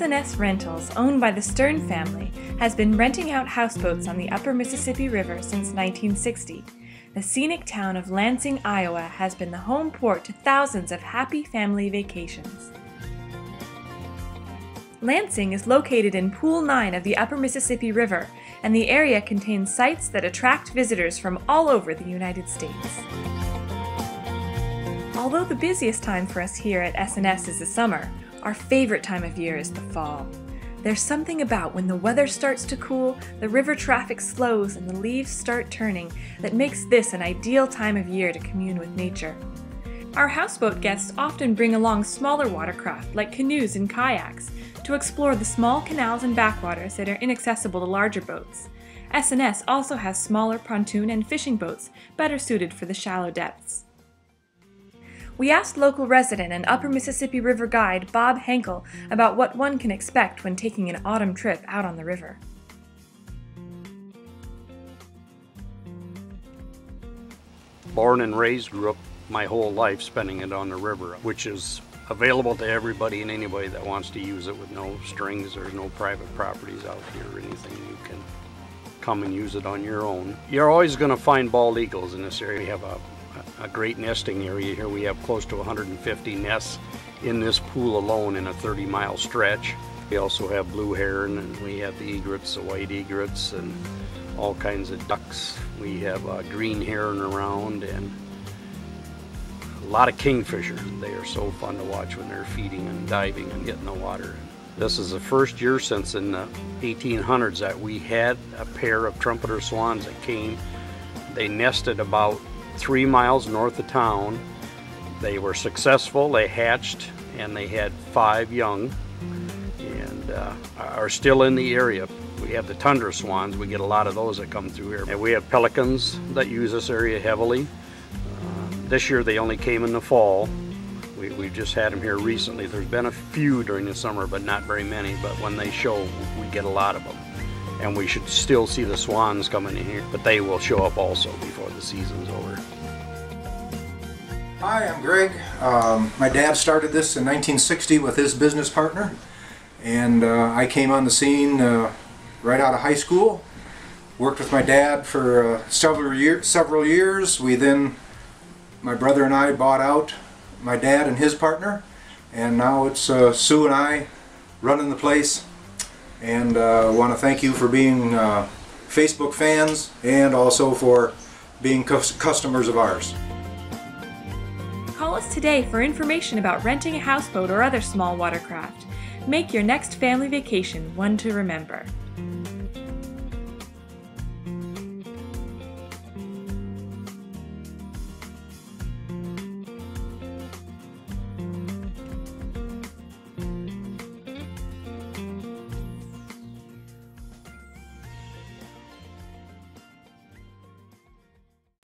S&S Rentals, owned by the Stern family, has been renting out houseboats on the upper Mississippi River since 1960. The scenic town of Lansing, Iowa has been the home port to thousands of happy family vacations. Lansing is located in Pool 9 of the upper Mississippi River, and the area contains sites that attract visitors from all over the United States. Although the busiest time for us here at S&S is the summer, our favorite time of year is the fall. There's something about when the weather starts to cool, the river traffic slows, and the leaves start turning that makes this an ideal time of year to commune with nature. Our houseboat guests often bring along smaller watercraft like canoes and kayaks to explore the small canals and backwaters that are inaccessible to larger boats. S&S also has smaller pontoon and fishing boats better suited for the shallow depths. We asked local resident and Upper Mississippi River guide Bob Henkel about what one can expect when taking an autumn trip out on the river. Born and raised, grew up my whole life spending it on the river, which is available to everybody and anybody that wants to use it with no strings or no private properties out here or anything. You can come and use it on your own. You're always going to find bald eagles in this area. We have a great nesting area here. We have close to 150 nests in this pool alone in a 30-mile stretch. We also have blue heron, and we have the egrets, the white egrets, and all kinds of ducks. We have green heron around and a lot of kingfisher. They are so fun to watch when they're feeding and diving and getting the water. This is the first year since in the 1800s that we had a pair of trumpeter swans that came. They nested about 3 miles north of town. They were successful, they hatched, and they had 5 young, and are still in the area. We have the tundra swans, we get a lot of those that come through here. And we have pelicans that use this area heavily. This year they only came in the fall. We've just had them here recently. There's been a few during the summer, but not very many, but when they show, we get a lot of them. And we should still see the swans coming in here, but they will show up also before the season's over. Hi, I'm Greg. My dad started this in 1960 with his business partner, and I came on the scene right out of high school. Worked with my dad for several years. My brother and I bought out my dad and his partner, and now it's Sue and I running the place. And want to thank you for being Facebook fans and also for being customers of ours. Call us today for information about renting a houseboat or other small watercraft. Make your next family vacation one to remember.